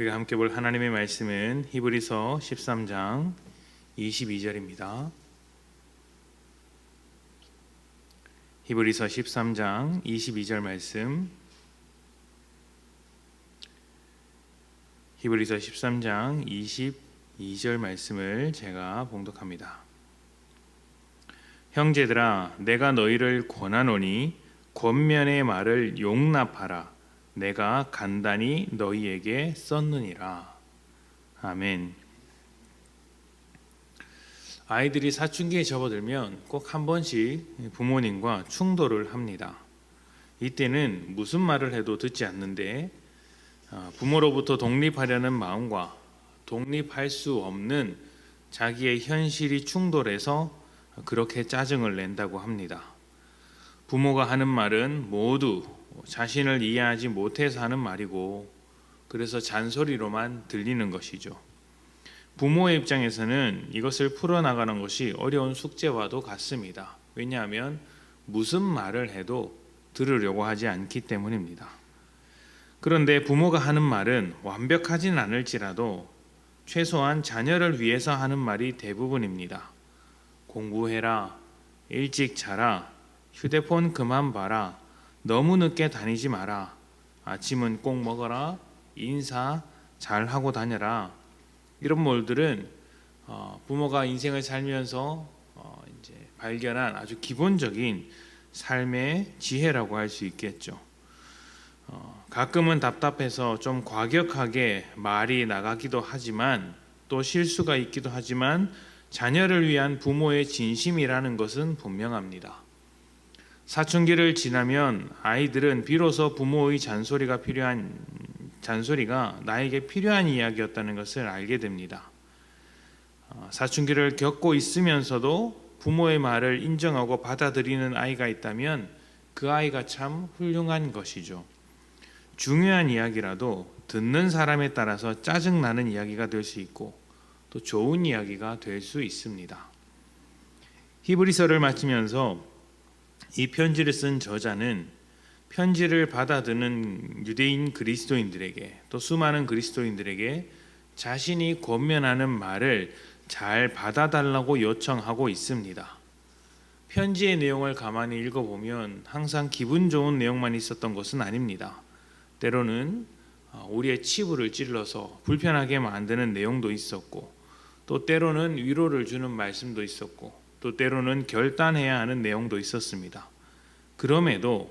우리가 함께 볼 하나님의 말씀은 히브리서 13장 22절입니다. 히브리서 13장 22절 말씀, 히브리서 13장 22절 말씀을 제가 봉독합니다. 형제들아, 내가 너희를 권하노니 권면의 말을 용납하라. 내가 간단히 너희에게 썼느니라. 아멘. 아이들이 사춘기에 접어들면 꼭 한 번씩 부모님과 충돌을 합니다. 이때는 무슨 말을 해도 듣지 않는데 부모로부터 독립하려는 마음과 독립할 수 없는 자기의 현실이 충돌해서 그렇게 짜증을 낸다고 합니다. 부모가 하는 말은 모두 자신을 이해하지 못해서 하는 말이고, 그래서 잔소리로만 들리는 것이죠. 부모의 입장에서는 이것을 풀어나가는 것이 어려운 숙제와도 같습니다. 왜냐하면 무슨 말을 해도 들으려고 하지 않기 때문입니다. 그런데 부모가 하는 말은 완벽하진 않을지라도 최소한 자녀를 위해서 하는 말이 대부분입니다. 공부해라, 일찍 자라, 휴대폰 그만 봐라, 너무 늦게 다니지 마라, 아침은 꼭 먹어라, 인사 잘하고 다녀라. 이런 말들은 부모가 인생을 살면서 이제 발견한 아주 기본적인 삶의 지혜라고 할 수 있겠죠. 가끔은 답답해서 좀 과격하게 말이 나가기도 하지만, 또 실수가 있기도 하지만 자녀를 위한 부모의 진심이라는 것은 분명합니다. 사춘기를 지나면 아이들은 비로소 부모의 잔소리가 나에게 필요한 이야기였다는 것을 알게 됩니다. 사춘기를 겪고 있으면서도 부모의 말을 인정하고 받아들이는 아이가 있다면 그 아이가 참 훌륭한 것이죠. 중요한 이야기라도 듣는 사람에 따라서 짜증나는 이야기가 될 수 있고, 또 좋은 이야기가 될 수 있습니다. 히브리서를 마치면서 이 편지를 쓴 저자는 편지를 받아드는 유대인 그리스도인들에게, 또 수많은 그리스도인들에게 자신이 권면하는 말을 잘 받아달라고 요청하고 있습니다. 편지의 내용을 가만히 읽어보면 항상 기분 좋은 내용만 있었던 것은 아닙니다. 때로는 우리의 치부를 찔러서 불편하게 만드는 내용도 있었고, 또 때로는 위로를 주는 말씀도 있었고, 또 때로는 결단해야 하는 내용도 있었습니다. 그럼에도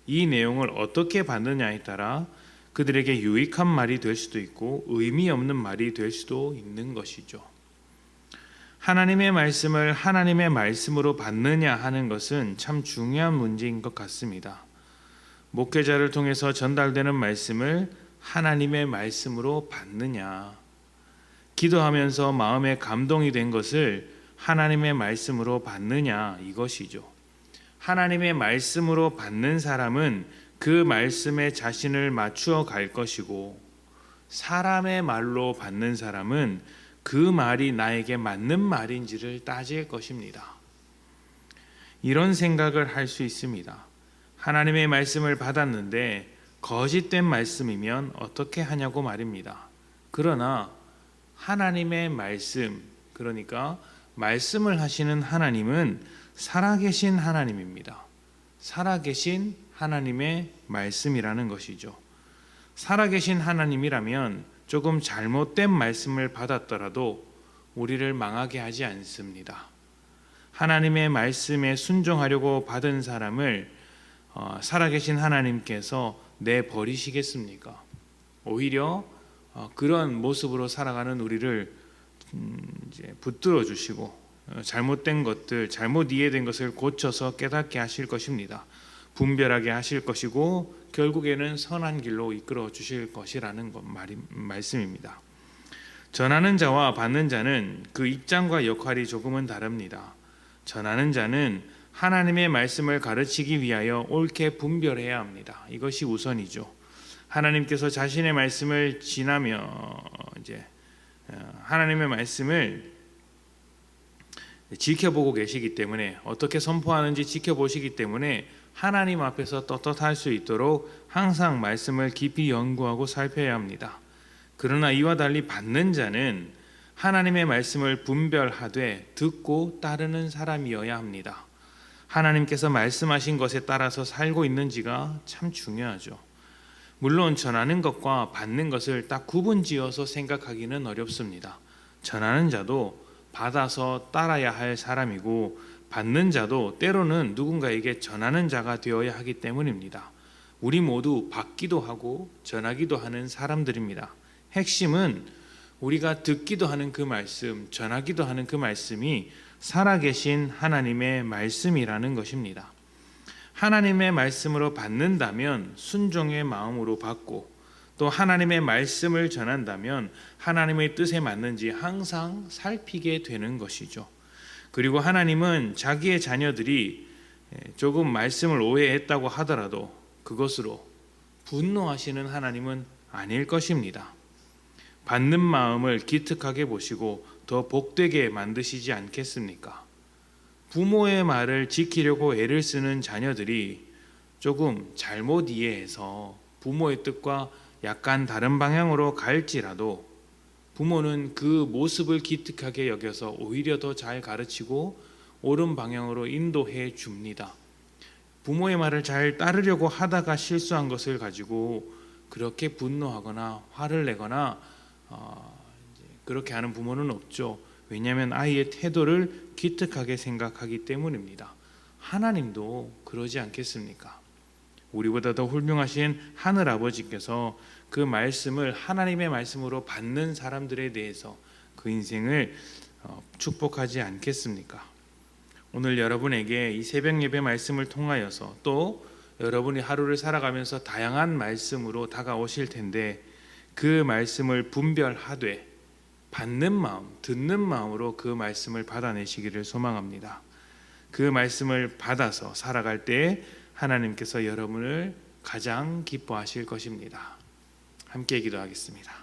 이 내용을 어떻게 받느냐에 따라 그들에게 유익한 말이 될 수도 있고 의미 없는 말이 될 수도 있는 것이죠. 하나님의 말씀을 하나님의 말씀으로 받느냐 하는 것은 참 중요한 문제인 것 같습니다. 목회자를 통해서 전달되는 말씀을 하나님의 말씀으로 받느냐, 기도하면서 마음에 감동이 된 것을 하나님의 말씀으로 받느냐, 이것이죠. 하나님의 말씀으로 받는 사람은 그 말씀에 자신을 맞추어 갈 것이고, 사람의 말로 받는 사람은 그 말이 나에게 맞는 말인지를 따질 것입니다. 이런 생각을 할 수 있습니다. 하나님의 말씀을 받았는데 거짓된 말씀이면 어떻게 하냐고 말입니다. 그러나 하나님의 말씀, 그러니까 말씀을 하시는 하나님은 살아계신 하나님입니다. 살아계신 하나님의 말씀이라는 것이죠. 살아계신 하나님이라면 조금 잘못된 말씀을 받았더라도 우리를 망하게 하지 않습니다. 하나님의 말씀에 순종하려고 받은 사람을 살아계신 하나님께서 내버리시겠습니까? 오히려 그런 모습으로 살아가는 우리를 이제 붙들어 주시고 잘못된 것들, 잘못 이해된 것을 고쳐서 깨닫게 하실 것입니다. 분별하게 하실 것이고 결국에는 선한 길로 이끌어 주실 것이라는 말씀입니다. 전하는 자와 받는 자는 그 입장과 역할이 조금은 다릅니다. 전하는 자는 하나님의 말씀을 가르치기 위하여 옳게 분별해야 합니다. 이것이 우선이죠. 하나님께서 자신의 말씀을 지나며 이제 하나님의 말씀을 지켜보고 계시기 때문에, 어떻게 선포하는지 지켜보시기 때문에 하나님 앞에서 떳떳할 수 있도록 항상 말씀을 깊이 연구하고 살펴야 합니다. 그러나 이와 달리 받는 자는 하나님의 말씀을 분별하되 듣고 따르는 사람이어야 합니다. 하나님께서 말씀하신 것에 따라서 살고 있는지가 참 중요하죠. 물론 전하는 것과 받는 것을 딱 구분지어서 생각하기는 어렵습니다. 전하는 자도 받아서 따라야 할 사람이고 받는 자도 때로는 누군가에게 전하는 자가 되어야 하기 때문입니다. 우리 모두 받기도 하고 전하기도 하는 사람들입니다. 핵심은 우리가 듣기도 하는 그 말씀, 전하기도 하는 그 말씀이 살아계신 하나님의 말씀이라는 것입니다. 하나님의 말씀으로 받는다면 순종의 마음으로 받고, 또 하나님의 말씀을 전한다면 하나님의 뜻에 맞는지 항상 살피게 되는 것이죠. 그리고 하나님은 자기의 자녀들이 조금 말씀을 오해했다고 하더라도 그것으로 분노하시는 하나님은 아닐 것입니다. 받는 마음을 기특하게 보시고 더 복되게 만드시지 않겠습니까? 부모의 말을 지키려고 애를 쓰는 자녀들이 조금 잘못 이해해서 부모의 뜻과 약간 다른 방향으로 갈지라도 부모는 그 모습을 기특하게 여겨서 오히려 더 잘 가르치고 옳은 방향으로 인도해 줍니다. 부모의 말을 잘 따르려고 하다가 실수한 것을 가지고 그렇게 분노하거나 화를 내거나 그렇게 하는 부모는 없죠. 왜냐하면 아이의 태도를 기특하게 생각하기 때문입니다. 하나님도 그러지 않겠습니까? 우리보다 더 훌륭하신 하늘 아버지께서 그 말씀을 하나님의 말씀으로 받는 사람들에 대해서 그 인생을 축복하지 않겠습니까? 오늘 여러분에게 이 새벽 예배 말씀을 통하여서 또 여러분이 하루를 살아가면서 다양한 말씀으로 다가오실 텐데 그 말씀을 분별하되 받는 마음, 듣는 마음으로 그 말씀을 받아내시기를 소망합니다. 그 말씀을 받아서 살아갈 때 하나님께서 여러분을 가장 기뻐하실 것입니다. 함께 기도하겠습니다.